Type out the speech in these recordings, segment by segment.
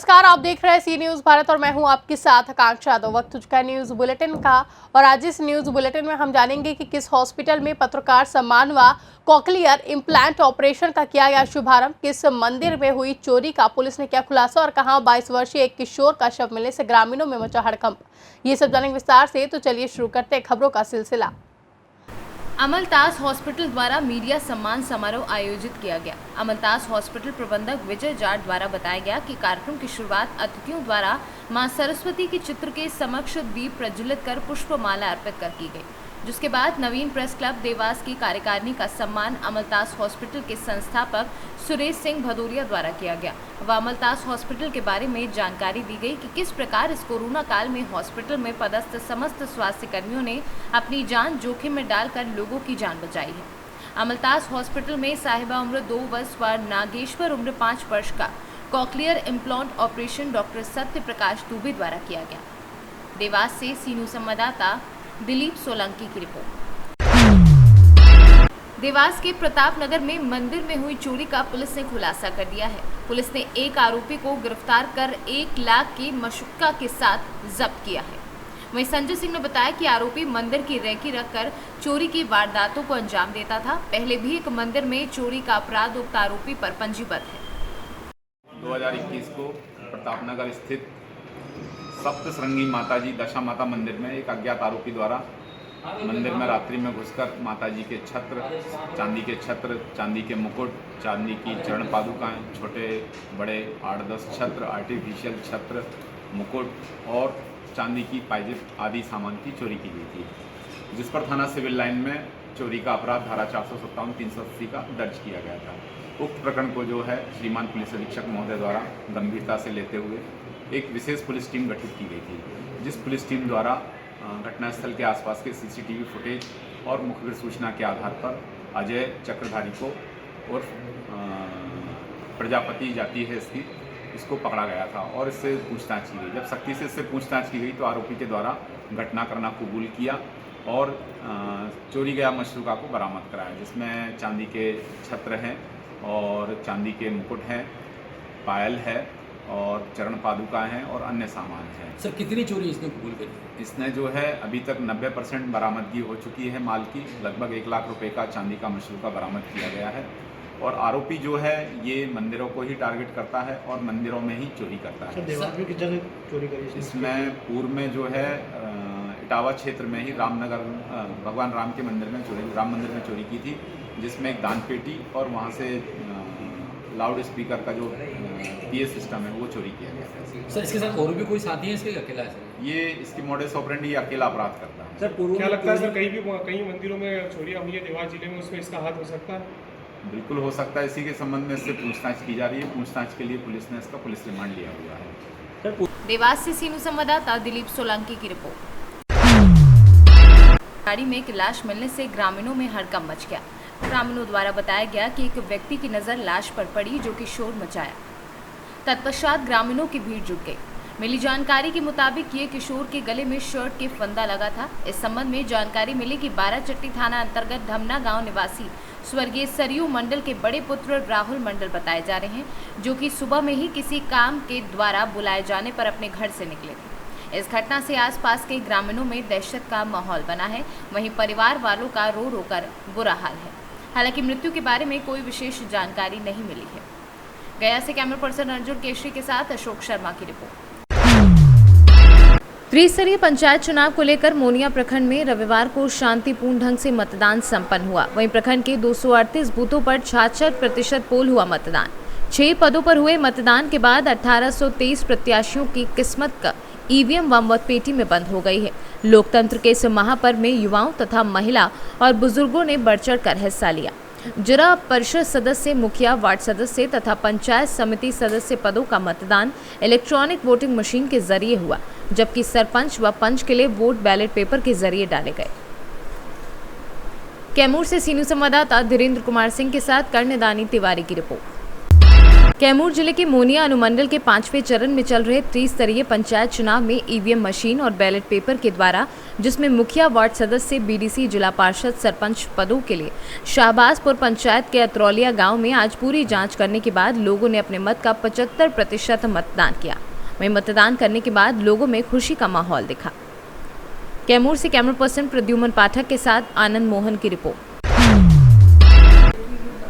नमस्कार, आप देख रहे हैं सी न्यूज भारत और मैं हूं आपके साथ आकांक्षा। तो वक्त हो चुका है न्यूज बुलेटिन का और आज इस न्यूज बुलेटिन में हम जानेंगे कि किस हॉस्पिटल में पत्रकार सम्मान व कॉकलियर इम्प्लांट ऑपरेशन का किया गया शुभारंभ, किस मंदिर में हुई चोरी का पुलिस ने किया खुलासा और कहां 22 वर्षीय एक किशोर का शव मिलने से ग्रामीणों में मचा हड़कंप। ये सब जानेंगे विस्तार से, तो चलिए शुरू करते हैं खबरों का सिलसिला। अमलतास हॉस्पिटल द्वारा मीडिया सम्मान समारोह आयोजित किया गया। अमलतास हॉस्पिटल प्रबंधक विजय जाट द्वारा बताया गया कि कार्यक्रम की शुरुआत अतिथियों द्वारा मां सरस्वती के चित्र के समक्ष दीप प्रज्वलित कर पुष्पमाला अर्पित कर की गई, जिसके बाद नवीन प्रेस क्लब देवास की कार्यकारिणी का सम्मान अमलतास हॉस्पिटल के संस्थापक सुरेश सिंह भदौरिया द्वारा किया गया व अमलतास हॉस्पिटल के बारे में जानकारी दी गई कि किस प्रकार इस कोरोना काल में हॉस्पिटल में पदस्थ समस्त स्वास्थ्य कर्मियों ने अपनी जान जोखिम में डालकर लोगों की जान बचाई है। अमलतास हॉस्पिटल में साहिबा उम्र 2 वर्ष व नागेश्वर उम्र 5 वर्ष का cochlear implant operation doctor Satya Prakash Dubey द्वारा किया गया। देवास से सी न्यूज संवाददाता दिलीप सोलंकी की रिपोर्ट। देवास के प्रताप नगर में मंदिर में हुई चोरी का पुलिस ने खुलासा कर दिया है। पुलिस ने एक आरोपी को गिरफ्तार कर 1 लाख की मशक्का के साथ जब्त किया है। वहीं संजय सिंह ने बताया कि आरोपी मंदिर की रेकी रखकर चोरी की वारदातों को अंजाम देता था। पहले भी एक मंदिर में चोरी का अपराध उक्त आरोपी पर पंजीबद्ध है। 2021 को प्रताप नगर स्थित सप्तश्रृंगी माताजी दशा माता मंदिर में एक अज्ञात आरोपी द्वारा मंदिर में रात्रि में घुसकर माताजी के छत्र, चांदी के मुकुट, चांदी की चरण पादुकाएं, छोटे बड़े 8-10 छत्र, आर्टिफिशियल छत्र, मुकुट और चांदी की पायजेब आदि सामान की चोरी की गई थी, जिस पर थाना सिविल लाइन में चोरी का अपराध धारा 457, 380 का दर्ज किया गया था। उक्त प्रकरण को जो है श्रीमान पुलिस अधीक्षक महोदय द्वारा गंभीरता से लेते हुए एक विशेष पुलिस टीम गठित की गई थी, जिस पुलिस टीम द्वारा घटनास्थल के आसपास के सीसीटीवी फुटेज और मुखबिर सूचना के आधार पर अजय चक्रधारी को और प्रजापति जाति है इसको पकड़ा गया था और इससे पूछताछ की गई। जब सख्ती से इससे पूछताछ की गई तो आरोपी के द्वारा घटना करना कबूल किया और चोरी गया मशरूका को बरामद कराया, जिसमें चांदी के छत्र हैं और चांदी के मुकुट हैं, पायल है और चरण पादुका हैं और अन्य सामान हैं। सर कितनी चोरी इसने कबूल करी? इसने जो है अभी तक 90% बरामदगी हो चुकी है माल की। लगभग 1 लाख रुपए का चांदी का मशरूका बरामद किया गया है और आरोपी जो है ये मंदिरों को ही टारगेट करता है और मंदिरों में ही चोरी करता है। देवास में किस जगह चोरी करी? इसमें पूर्व में जो है इटावा क्षेत्र में ही रामनगर भगवान राम के मंदिर में राम मंदिर में चोरी की थी, जिसमें एक दान पेटी और वहाँ से लाउड स्पीकर का जो पीए सिस्टम है वो चोरी किया गया था। सर इसके साथ और भी कोई साथी है इसके, अकेला है सर? ये इसकी मोडस ऑपरेंडी ये अकेला अपराध करता है। सर क्या लगता है सर कई मंदिरों में चोरियां हुई है देवास जिले में, उसमें इसका हाथ हो सकता है? बिल्कुल हो सकता है। इसी के संबंध में इससे पूछताछ की जा रही है। पूछताछ के लिए पुलिस ने इसका पुलिस रिमांड लिया हुआ है। देवास से सी न्यूज संवाददाता दिलीप सोलंकी की रिपोर्ट। गाड़ी में एक लाश मिलने से ग्रामीणों में हड़कंप मच गया। ग्रामीणों द्वारा बताया गया कि एक व्यक्ति की नजर लाश पर पड़ी, जो कि शोर मचाया। तत्पश्चात ग्रामीणों की भीड़ जुट गई। मिली जानकारी के मुताबिक ये किशोर के गले में शर्ट के फंदा लगा था। इस संबंध में जानकारी मिली कि 12चट्टी थाना अंतर्गत धमना गांव निवासी स्वर्गीय सरयू मंडल के बड़े पुत्र राहुल मंडल बताए जा रहे हैं, जो कि सुबह में ही किसी काम के द्वारा बुलाए जाने पर अपने घर से निकले थे। इस घटना से आसपास के ग्रामीणों में दहशत का माहौल बना है। वहीं परिवार वालों का रो रो कर बुरा हाल है। हालांकि मृत्यु के बारे में कोई विशेष जानकारी नहीं मिली है। गया से कैमरा पर्सन अर्जुन केशरी के साथ अशोक शर्मा की रिपोर्ट। त्रिस्तरीय पंचायत चुनाव को लेकर मोनिया प्रखंड में रविवार को शांतिपूर्ण ढंग से मतदान संपन्न हुआ। वहीं प्रखंड के 238 बूथों पर 66% पोल हुआ मतदान। 6 पदों पर हुए मतदान के बाद 1823 प्रत्याशियों की किस्मत का ईवीएम व पेटी में बंद हो गई है। लोकतंत्र के इस महापर्व में युवाओं तथा महिला और बुजुर्गों ने बढ़ चढ़ कर हिस्सा लिया। जिला परिषद सदस्य, मुखिया, वार्ड सदस्य तथा पंचायत समिति सदस्य पदों का मतदान इलेक्ट्रॉनिक वोटिंग मशीन के जरिए हुआ, जबकि सरपंच व पंच के लिए वोट बैलेट पेपर के जरिए डाले गए। कैमूर से सी न्यूज संवाददाता धीरेन्द्र कुमार सिंह के साथ कर्णदानी तिवारी की रिपोर्ट। कैमूर जिले के मोनिया अनुमंडल के 5वें चरण में चल रहे त्रिस्तरीय पंचायत चुनाव में ईवीएम मशीन और बैलेट पेपर के द्वारा, जिसमें मुखिया, वार्ड सदस्य, बीडीसी, जिला पार्षद, सरपंच पदों के लिए शाहबाजपुर पंचायत के अतरौलिया गांव में आज पूरी जांच करने के बाद लोगों ने अपने मत का 75% मतदान किया। वहीं मतदान करने के बाद लोगों में खुशी का माहौल दिखा। कैमूर से कैमरा पर्सन प्रद्युमन पाठक के साथ आनंद मोहन की रिपोर्ट।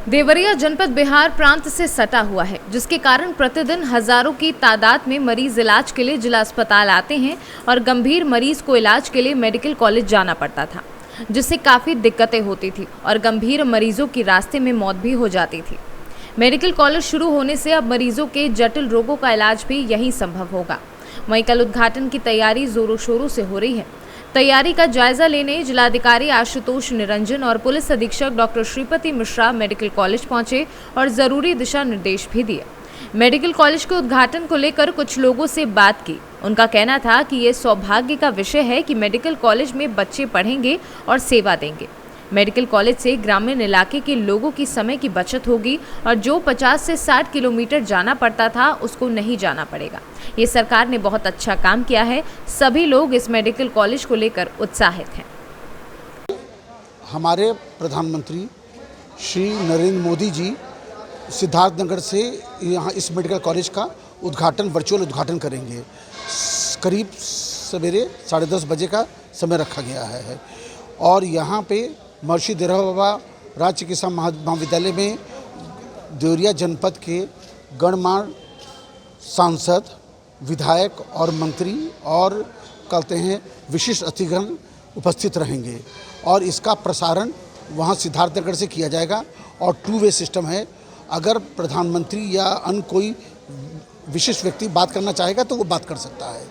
देवरिया जनपद बिहार प्रांत से सटा हुआ है, जिसके कारण प्रतिदिन हजारों की तादाद में मरीज इलाज के लिए जिला अस्पताल आते हैं और गंभीर मरीज को इलाज के लिए मेडिकल कॉलेज जाना पड़ता था, जिससे काफ़ी दिक्कतें होती थी और गंभीर मरीजों की रास्ते में मौत भी हो जाती थी। मेडिकल कॉलेज शुरू होने से अब मरीजों के जटिल रोगों का इलाज भी यहीं संभव होगा। वहीं कल उद्घाटन की तैयारी जोरों शोरों से हो रही है। तैयारी का जायजा लेने जिलाधिकारी आशुतोष निरंजन और पुलिस अधीक्षक doctor Shripati Mishra medical college पहुंचे और जरूरी दिशा निर्देश भी दिए। मेडिकल कॉलेज के उद्घाटन को लेकर कुछ लोगों से बात की। उनका कहना था कि ये सौभाग्य का विषय है कि मेडिकल कॉलेज में बच्चे पढ़ेंगे और सेवा देंगे। मेडिकल कॉलेज से ग्रामीण इलाके के लोगों की समय की बचत होगी और जो 50 से 60 किलोमीटर जाना पड़ता था उसको नहीं जाना पड़ेगा। ये सरकार ने बहुत अच्छा काम किया है। सभी लोग इस मेडिकल कॉलेज को लेकर उत्साहित हैं। हमारे प्रधानमंत्री श्री नरेंद्र मोदी जी सिद्धार्थनगर से यहाँ इस मेडिकल कॉलेज का उद्घाटन, वर्चुअल उद्घाटन करेंगे। करीब सवेरे 10:30 बजे का समय रखा गया है और यहाँ पे महर्षि देवरा बाबा राज्य चिकित्सा महाविद्यालय में देवरिया जनपद के गणमान्य सांसद, विधायक और मंत्री और कहते हैं विशिष्ट अतिथिगण उपस्थित रहेंगे और इसका प्रसारण वहाँ सिद्धार्थनगर से किया जाएगा और 2 वे सिस्टम है। अगर प्रधानमंत्री या अन्य कोई विशिष्ट व्यक्ति बात करना चाहेगा तो वो बात कर सकता है।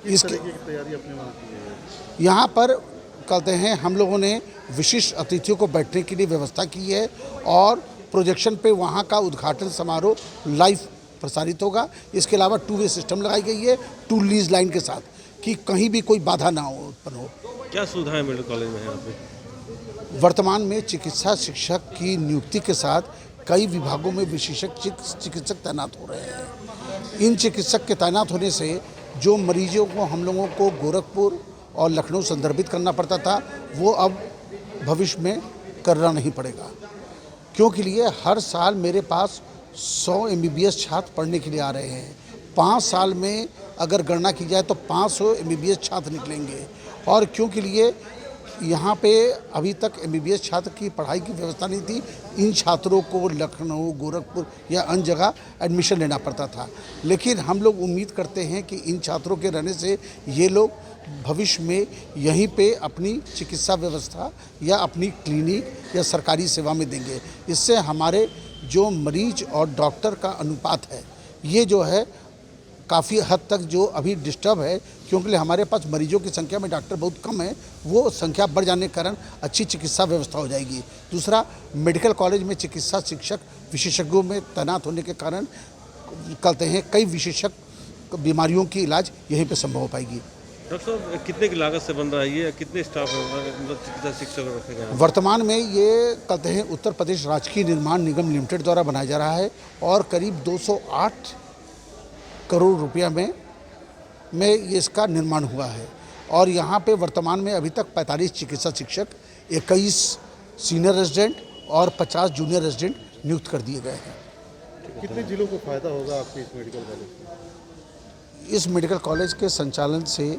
इसकी तैयारी अपने वहाँ की है। यहाँ पर कहते हैं हम लोगों ने विशिष्ट अतिथियों को बैठने के लिए व्यवस्था की है और प्रोजेक्शन पे वहाँ का उद्घाटन समारोह लाइव प्रसारित होगा। इसके अलावा 2 वे सिस्टम लगाई गई है 2 लीज लाइन के साथ कि कहीं भी कोई बाधा ना हो उत्पन्न हो। क्या सुविधाएं मेडिकल कॉलेज में है यहाँ पे? वर्तमान में चिकित्सा शिक्षक की नियुक्ति के साथ कई विभागों में विशेषज्ञ चिकित्सक तैनात हो रहे हैं। इन चिकित्सक के तैनात होने से जो मरीजों को हम लोगों को गोरखपुर और लखनऊ संदर्भित करना पड़ता था वो अब भविष्य में करना नहीं पड़ेगा, क्योंकि लिए हर साल मेरे पास 100 MBBS छात्र पढ़ने के लिए आ रहे हैं। 5 साल में अगर गणना की जाए तो 500 MBBS छात्र निकलेंगे और क्योंकि लिए यहाँ पे अभी तक MBBS छात्र की पढ़ाई की व्यवस्था नहीं थी। इन छात्रों को लखनऊ, गोरखपुर या अन्य जगह एडमिशन लेना पड़ता था, लेकिन हम लोग उम्मीद करते हैं कि इन छात्रों के रहने से ये लोग भविष्य में यहीं पे अपनी चिकित्सा व्यवस्था या अपनी क्लिनिक या सरकारी सेवा में देंगे। इससे हमारे जो मरीज और डॉक्टर का अनुपात है ये जो है काफ़ी हद तक जो अभी डिस्टर्ब है, क्योंकि हमारे पास मरीजों की संख्या में डॉक्टर बहुत कम है, वो संख्या बढ़ जाने के कारण अच्छी चिकित्सा व्यवस्था हो जाएगी। दूसरा, मेडिकल कॉलेज में चिकित्सा शिक्षक विशेषज्ञों में तैनात होने के कारण कहते हैं कई विशेषज्ञ बीमारियों की इलाज यहीं पे संभव हो पाएगी। डॉक्टर साहब, कितने की लागत से बन रहा है ये? कितने स्टाफ मतलब चिकित्सा शिक्षक रखे गए हैं? वर्तमान में ये कहते हैं उत्तर प्रदेश राजकीय निर्माण निगम लिमिटेड द्वारा बनाया जा रहा है और करीब 208 करोड़ रुपया में ये इसका निर्माण हुआ है और यहाँ पे वर्तमान में अभी तक 45 चिकित्सा शिक्षक, 21 सीनियर रेजिडेंट और 50 जूनियर रेजिडेंट नियुक्त कर दिए गए हैं। कितने जिलों को फायदा होगा आपके इस मेडिकल कॉलेज से? इस मेडिकल कॉलेज के संचालन से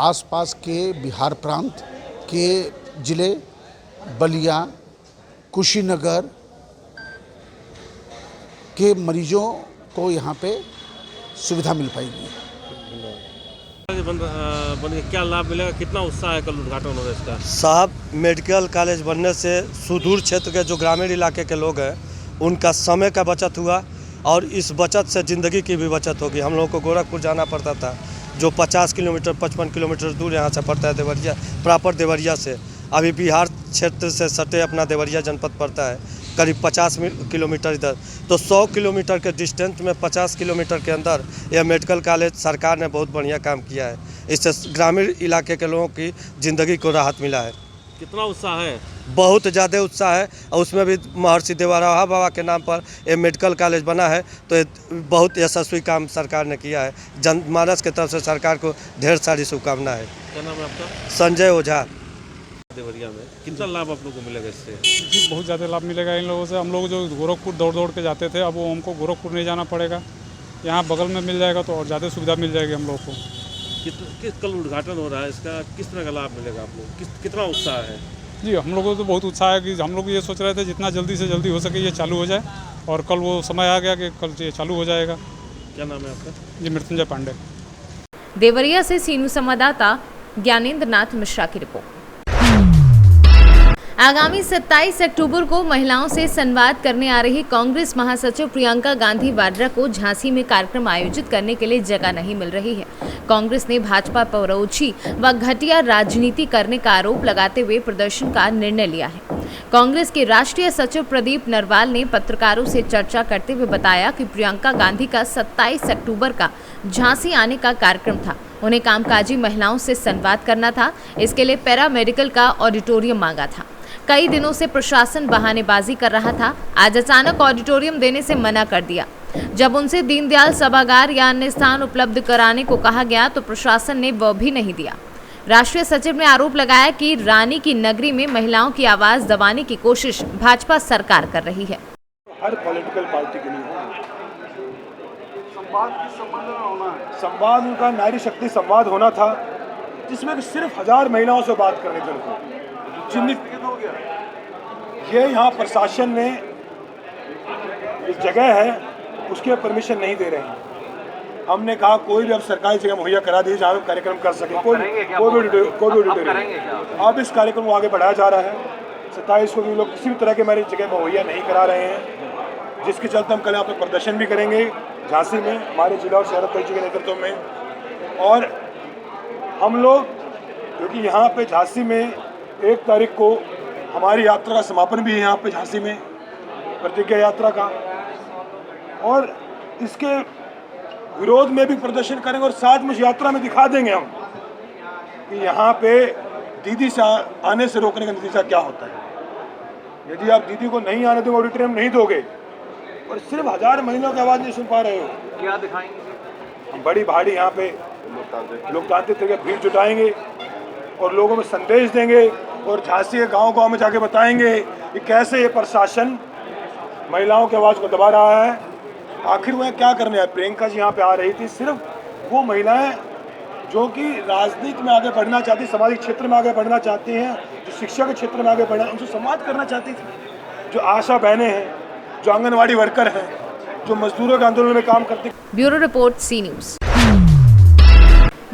आसपास के बिहार प्रांत के जिले बलिया, कुशीनगर के मरीजों को यहाँ पे सुविधा मिल पाएगी। बन क्या लाभ मिलेगा, कितना उत्साह है कल उद्घाटन होगा इसका? साहब, मेडिकल कॉलेज बनने से सुदूर क्षेत्र के जो ग्रामीण इलाके के लोग हैं उनका समय का बचत हुआ और इस बचत से ज़िंदगी की भी बचत होगी। हम लोगों को गोरखपुर जाना पड़ता था जो 50 किलोमीटर 55 किलोमीटर दूर यहाँ से पड़ता है देवरिया, प्रॉपर देवरिया से। अभी बिहार क्षेत्र से सटे अपना देवरिया जनपद पड़ता है करीब 50 किलोमीटर इधर, तो 100 किलोमीटर के डिस्टेंस में 50 किलोमीटर के अंदर यह मेडिकल कॉलेज सरकार ने बहुत बढ़िया काम किया है। इससे ग्रामीण इलाके के लोगों की ज़िंदगी को राहत मिला है। कितना उत्साह है? बहुत ज़्यादा उत्साह है और उसमें भी महर्षि देवराहा बाबा के नाम पर एक मेडिकल कॉलेज बना है, तो ये बहुत यशस्वी काम सरकार ने किया है। जनमानस की तरफ से सरकार को ढेर सारी शुभकामनाएं है। क्या नाम है आपका? संजय ओझा। देवरिया में कितना लाभ आप लोगों को मिलेगा इससे? जी बहुत ज़्यादा लाभ मिलेगा इन लोगों से। हम लोग जो गोरखपुर दौड़ के जाते थे, अब वो हमको गोरखपुर नहीं जाना पड़ेगा, यहाँ बगल में मिल जाएगा तो और ज़्यादा सुविधा मिल जाएगी हम लोग को। किस कल उद्घाटन हो रहा है इसका, किस तरह का लाभ मिलेगा आप लोग, कितना उत्साह है? जी हम लोगों को तो बहुत उत्साह है कि हम लोग ये सोच रहे थे जितना जल्दी से जल्दी हो सके ये चालू हो जाए, और कल वो समय आ गया कि कल ये चालू हो जाएगा। क्या नाम है आपका? जी मृत्युंजय पांडे। देवरिया से सीनू संवाददाता ज्ञानेंद्र नाथ मिश्रा की रिपोर्ट। आगामी 27 अक्टूबर को महिलाओं से संवाद करने आ रही कांग्रेस महासचिव प्रियंका गांधी वाड्रा को झांसी में कार्यक्रम आयोजित करने के लिए जगह नहीं मिल रही है। कांग्रेस ने भाजपा पर ओछी व घटिया राजनीति करने का आरोप लगाते हुए प्रदर्शन का निर्णय लिया है। कांग्रेस के राष्ट्रीय सचिव प्रदीप नरवाल ने पत्रकारों से चर्चा करते हुए बताया कि प्रियंका गांधी का 27 अक्टूबर का झांसी आने का कार्यक्रम था। उन्हें कामकाजी महिलाओं से संवाद करना था, इसके लिए पैरामेडिकल का ऑडिटोरियम मांगा था। कई दिनों से प्रशासन बहानेबाजी कर रहा था, आज अचानक ऑडिटोरियम देने से मना कर दिया। जब उनसे दीनदयाल सभागार या अन्य स्थान उपलब्ध कराने को कहा गया तो प्रशासन ने वह भी नहीं दिया। राष्ट्रीय सचिव ने आरोप लगाया कि रानी की नगरी में महिलाओं की आवाज दबाने की कोशिश भाजपा सरकार कर रही है। हर पॉलिटिकल पार्टी के लिए संवाद उनका नारी शक्ति संवाद होना था, जिसमें सिर्फ 1000 महिलाओं से बात करने के लिए चिन्हित हो गया। ये यहाँ प्रशासन ने इस जगह है उसके परमिशन नहीं दे रहे हैं। हमने कहा कोई भी अब सरकारी जगह मुहैया करा दी जहाँ पे कार्यक्रम कर सके, कोई अब इस कार्यक्रम को आगे बढ़ाया जा रहा है। 27 को भी लोग किसी भी तरह के हमारी जगह मुहैया नहीं करा रहे हैं, जिसके चलते हम कल यहाँ पे प्रदर्शन भी करेंगे झांसी में, हमारे जिला और शहर अध्यक्ष के नेतृत्व में। और हम लोग क्योंकि यहाँ पे झांसी में 1 तारीख को हमारी यात्रा का समापन भी है यहाँ पे झांसी में, प्रतिज्ञा यात्रा का, और इसके विरोध में भी प्रदर्शन करेंगे और साथ में यात्रा में दिखा देंगे हम कि यहाँ पे दीदी से आने से रोकने का नतीजा क्या होता है। यदि आप दीदी को नहीं आने दोगे, ऑडिटोरियम नहीं दोगे और सिर्फ 1000 महिलाओं की आवाज़ नहीं सुन पा रहे हो, क्या दिखाएंगे? हम बड़ी भारी यहाँ पे लोकतांत्रिक तरीके भीड़ जुटाएंगे और लोगों में संदेश देंगे और झांसी के गांव-गांव में जाके बताएंगे कि कैसे ये प्रशासन महिलाओं की आवाज़ को दबा रहा है। आखिर वह क्या करने आए? प्रियंका जी यहाँ पे आ रही थी, सिर्फ वो महिलाएं जो कि राजनीति में आगे बढ़ना चाहती, सामाजिक क्षेत्र में आगे बढ़ना चाहती हैं, जो शिक्षा के क्षेत्र में आगे बढ़ना, उनसे संवाद करना चाहती थी। जो आशा बहनें हैं, जो आंगनवाड़ी वर्कर हैं, जो मजदूरों के आंदोलन में काम करती। ब्यूरो रिपोर्ट, सी न्यूज़।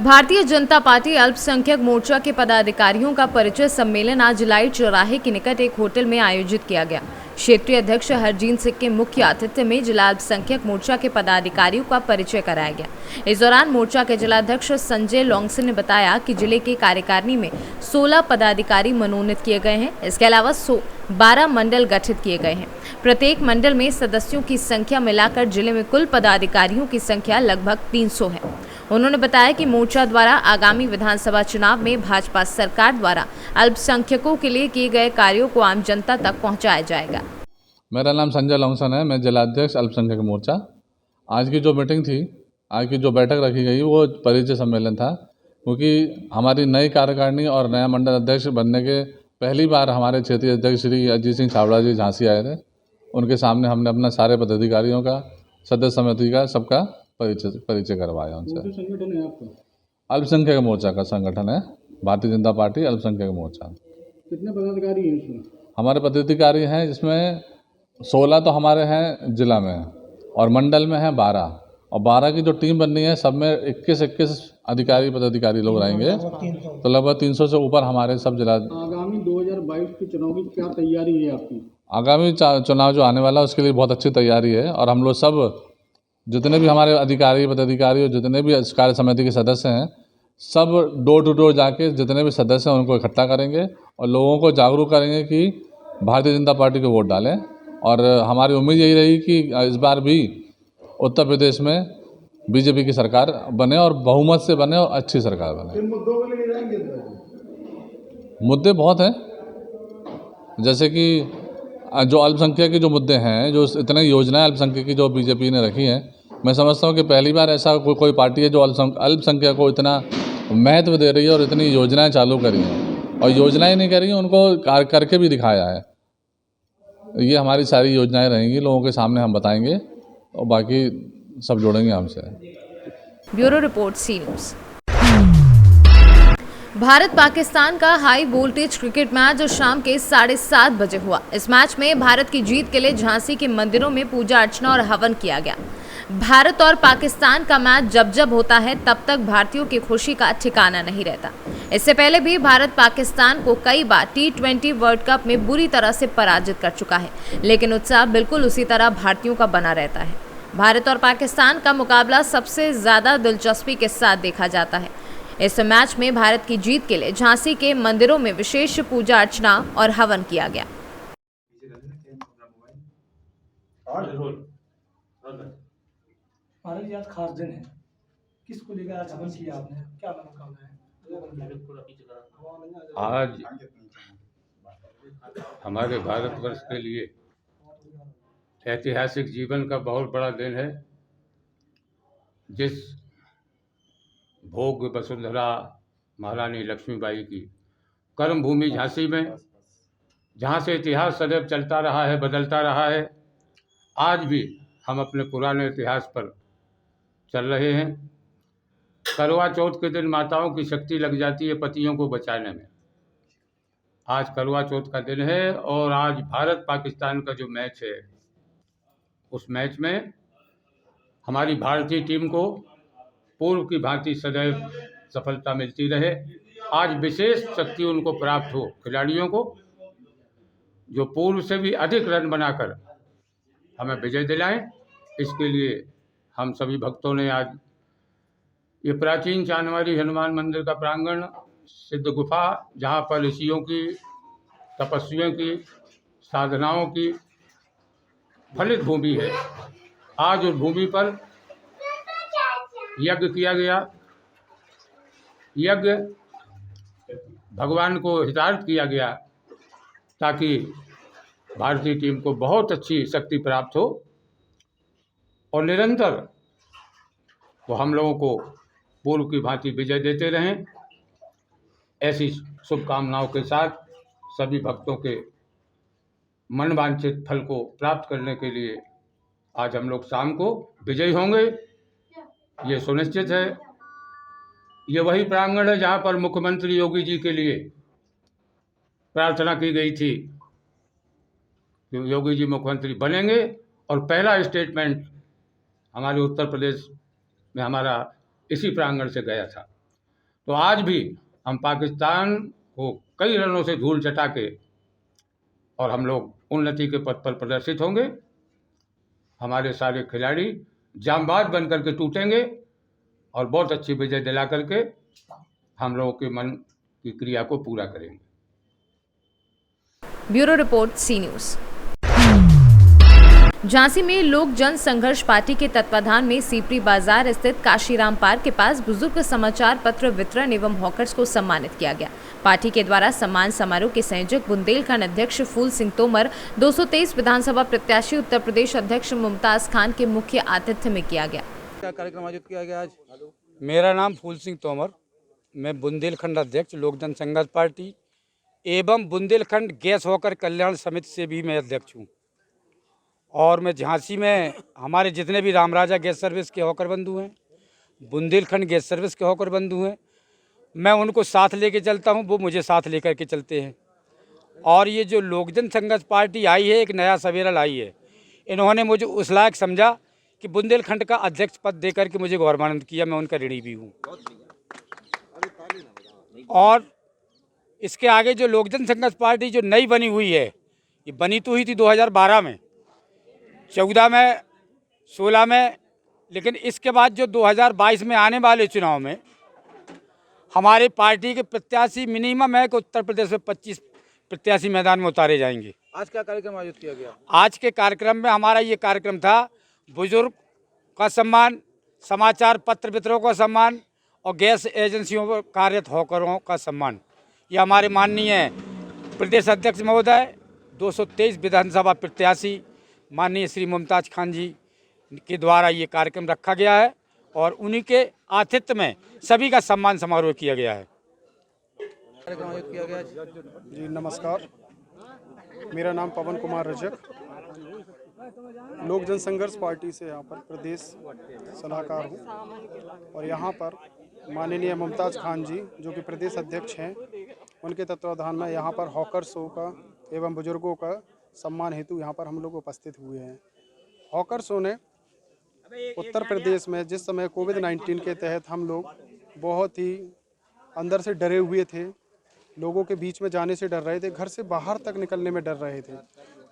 भारतीय जनता पार्टी अल्पसंख्यक मोर्चा के पदाधिकारियों का परिचय सम्मेलन आज लाइट चौराहे के निकट एक होटल में आयोजित किया गया। क्षेत्रीय अध्यक्ष हरजीत सिंह के मुख्य आतिथ्य में जिला अल्पसंख्यक मोर्चा के पदाधिकारियों का परिचय कराया गया। इस दौरान मोर्चा के जिलाध्यक्ष संजय लोंगसे ने बताया कि जिले के कार्यकारिणी में 16 पदाधिकारी मनोनीत किए गए हैं। इसके अलावा 12 मंडल गठित किए गए हैं। प्रत्येक मंडल में सदस्यों की संख्या मिलाकर जिले में कुल पदाधिकारियों की संख्या लगभग 300 है। उन्होंने बताया कि मोर्चा द्वारा आगामी विधानसभा चुनाव में भाजपा सरकार द्वारा अल्पसंख्यकों के लिए किए गए कार्यों को आम जनता तक पहुंचाया जाएगा। मेरा नाम संजय लोंगसन है, मैं जिलाध्यक्ष अल्पसंख्यक मोर्चा। आज की जो मीटिंग थी, आज की जो बैठक रखी गई वो परिचय सम्मेलन था, क्योंकि हमारी नई कार्यकारिणी और नया मंडल अध्यक्ष बनने के पहली बार हमारे क्षेत्रीय अध्यक्ष श्री अजीत सिंह छाबड़ा जी झांसी आए थे। उनके सामने हमने अपना सारे पदाधिकारियों का, सदस्य समिति का, सबका परिचय करवाया उनसे। संगठन है आपका? अल्पसंख्यक मोर्चा का संगठन है भारतीय जनता पार्टी अल्पसंख्यक मोर्चा। कितने पदाधिकारी हैं इसमें? हमारे पदाधिकारी हैं जिसमें 16 तो हमारे हैं जिला में और मंडल में हैं 12, और 12 की जो टीम बननी है सब में 21 अधिकारी पदाधिकारी लोग रहेंगे, तो लगभग 300 से ऊपर हमारे सब जिला। आगामी 2022 के चुनाव की क्या तैयारी है आपकी? आगामी चुनाव जो आने वाला है उसके लिए बहुत अच्छी तैयारी है, और हम लोग सब जितने भी हमारे अधिकारी पदाधिकारी और जितने भी कार्य समिति के सदस्य हैं, सब डोर टू डोर जाके जितने भी सदस्य हैं उनको इकट्ठा करेंगे और लोगों को जागरूक करेंगे कि भारतीय जनता पार्टी को वोट डालें। और हमारी उम्मीद यही रही कि इस बार भी उत्तर प्रदेश में बीजेपी की सरकार बने और बहुमत से बने और अच्छी सरकार बने। मुद्दे बहुत हैं, जैसे कि जो अल्पसंख्यक के जो मुद्दे हैं, जो इतने योजनाएं अल्पसंख्यक की जो बीजेपी ने रखी हैं, मैं समझता हूँ कि पहली बार ऐसा कोई पार्टी है जो अल्पसंख्यक को इतना महत्व दे रही है और इतनी योजनाएं चालू करी हैं, और योजनाएं नहीं करी हैं, उनको करके भी दिखाया है। ये हमारी सारी योजनाएं रहेंगी, लोगों के सामने हम बताएंगे और बाकी सब जोड़ेंगे हमसे। ब्यूरो रिपोर्ट, सी न्यूज़। भारत पाकिस्तान का हाई वोल्टेज क्रिकेट मैच शाम के 7:30 बजे हुआ। इस मैच में भारत की जीत के लिए झांसी के मंदिरों में पूजा अर्चना और हवन किया गया। भारत और पाकिस्तान का मैच जब जब होता है तब तक भारतीयों की खुशी का ठिकाना नहीं रहता। इससे पहले भी भारत पाकिस्तान को कई बार T20 वर्ल्ड कप में बुरी तरह से पराजित कर चुका है, लेकिन उत्साह बिल्कुल उसी तरह भारतीयों का बना रहता है। भारत और पाकिस्तान का मुकाबला सबसे ज्यादा दिलचस्पी के साथ देखा जाता है। इस मैच में भारत की जीत के लिए झांसी के मंदिरों में विशेष पूजा अर्चना और हवन किया गया। महाराज आज खास दिन है, किसको लेकर आज हवन किया आपने, क्या मनोकामना है? आज हमारे भारतवर्ष के लिए ऐतिहासिक जीवन का बहुत बड़ा दिन है। जिस भोग वसुंधरा महारानी लक्ष्मीबाई की कर्मभूमि झांसी में, जहाँ से इतिहास सदैव चलता रहा है, बदलता रहा है, आज भी हम अपने पुराने इतिहास पर चल रहे हैं। करवा चौथ के दिन माताओं की शक्ति लग जाती है पतियों को बचाने में। आज करवा चौथ का दिन है और आज भारत पाकिस्तान का जो मैच है, उस मैच में हमारी भारतीय टीम को पूर्व की भांति सदैव सफलता मिलती रहे। आज विशेष शक्ति उनको प्राप्त हो, खिलाड़ियों को, जो पूर्व से भी अधिक रन बनाकर हमें विजय दिलाएं। इसके लिए हम सभी भक्तों ने आज ये प्राचीन चांदवारी हनुमान मंदिर का प्रांगण, सिद्ध गुफा, जहाँ पर ऋषियों की, तपस्वियों की, साधनाओं की फलित भूमि है, आज उस भूमि पर यज्ञ किया गया। यज्ञ भगवान को हितार्थ किया गया ताकि भारतीय टीम को बहुत अच्छी शक्ति प्राप्त हो और निरंतर वो हम लोगों को पूर्व की भांति विजय देते रहें। ऐसी शुभकामनाओं के साथ सभी भक्तों के मन वांछित फल को प्राप्त करने के लिए आज हम लोग शाम को विजयी होंगे, ये सुनिश्चित है। ये वही प्रांगण है जहाँ पर मुख्यमंत्री योगी जी के लिए प्रार्थना की गई थी कि योगी जी मुख्यमंत्री बनेंगे, और पहला स्टेटमेंट हमारे उत्तर प्रदेश में हमारा इसी प्रांगण से गया था। तो आज भी हम पाकिस्तान को कई रनों से धूल चटा के और हम लोग उन्नति के पथ पर प्रदर्शित होंगे। हमारे सारे खिलाड़ी जांबाज बन करके टूटेंगे और बहुत अच्छी विजय दिला करके हम लोगों के मन की क्रिया को पूरा करेंगे। ब्यूरो रिपोर्ट, सी न्यूज़। झांसी में लोक जन संघर्ष पार्टी के तत्वाधान में सीपरी बाजार स्थित काशीराम पार्क के पास बुजुर्ग समाचार पत्र वितरण एवं हॉकर्स को सम्मानित किया गया। पार्टी के द्वारा सम्मान समारोह के संयोजक बुंदेलखंड अध्यक्ष फूल सिंह तोमर, 223 विधानसभा प्रत्याशी उत्तर प्रदेश अध्यक्ष मुमताज खान के मुख्य आतिथ्य में किया गया। क्या कार्यक्रम आयोजित किया गया आज? मेरा नाम फूल सिंह तोमर, मैं बुंदेलखंड अध्यक्ष लोक जन संघर्ष पार्टी एवं बुंदेलखंड गैस हॉकर कल्याण समिति से भी मैं अध्यक्ष हूँ। और मैं झांसी में हमारे जितने भी रामराजा गैस सर्विस के हॉकर बंधु हैं, बुंदेलखंड गैस सर्विस के हॉकर बंधु हैं, मैं उनको साथ लेके चलता हूं, वो मुझे साथ लेकर के चलते हैं। और ये जो लोकजन संघर्ष पार्टी आई है, एक नया सवेरा लाई है। इन्होंने मुझे उस लायक समझा कि बुंदेलखंड का अध्यक्ष पद देकर के मुझे गौरवान्वित किया, मैं उनका ऋणी भी हूँ। और इसके आगे जो लोकजन संघर्ष पार्टी जो नई बनी हुई है, ये बनी तो हुई थी 2012 में, 14 में, 16 में, लेकिन इसके बाद जो 2022 में आने वाले चुनाव में हमारे पार्टी के प्रत्याशी मिनिमम है कि उत्तर प्रदेश में 25 प्रत्याशी मैदान में उतारे जाएंगे। आज क्या कार्यक्रम आयोजित किया गया? आज के कार्यक्रम में हमारा ये कार्यक्रम था बुजुर्ग का सम्मान, समाचार पत्र वितरकों का सम्मान और गैस एजेंसियों पर कार्यरत हॉकरों का सम्मान। ये हमारे माननीय प्रदेश अध्यक्ष महोदय 223 विधानसभा प्रत्याशी माननीय श्री मुमताज खान जी के द्वारा ये कार्यक्रम रखा गया है और उन्हीं के आतिथ्य में सभी का सम्मान समारोह किया गया है। जी नमस्कार, मेरा नाम पवन कुमार रजक, लोक जनसंघर्ष पार्टी से यहाँ पर प्रदेश सलाहकार हूँ और यहाँ पर माननीय मुमताज खान जी जो कि प्रदेश अध्यक्ष हैं, उनके तत्वाधान में यहाँ पर हॉकर शो का एवं बुजुर्गों का सम्मान हेतु यहाँ पर हम लोग उपस्थित हुए हैं। हॉकर शो ने उत्तर प्रदेश में जिस समय कोविड-19 के तहत हम लोग बहुत ही अंदर से डरे हुए थे, लोगों के बीच में जाने से डर रहे थे, घर से बाहर तक निकलने में डर रहे थे,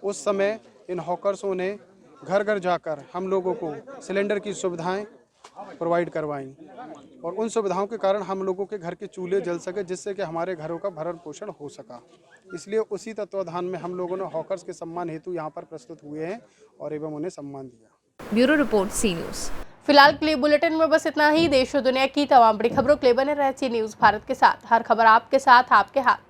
उस समय इन हॉकर्सों ने घर घर जाकर हम लोगों को सिलेंडर की सुविधाएं प्रोवाइड करवाईं और उन सुविधाओं के कारण हम लोगों के घर के चूल्हे जल सके, जिससे कि हमारे घरों का भरण पोषण हो सका। इसलिए उसी तत्वाधान में हम लोगों ने हॉकर्स के सम्मान हेतु यहाँ पर प्रस्तुत हुए हैं और एवं उन्हें सम्मान दिया। Bureau report C news. फिलहाल के लिए बुलेटिन में बस इतना ही। देश और दुनिया की तमाम बड़ी खबरों के लिए बने रहे न्यूज़ भारत के साथ। हर खबर आपके साथ, आपके हाथ।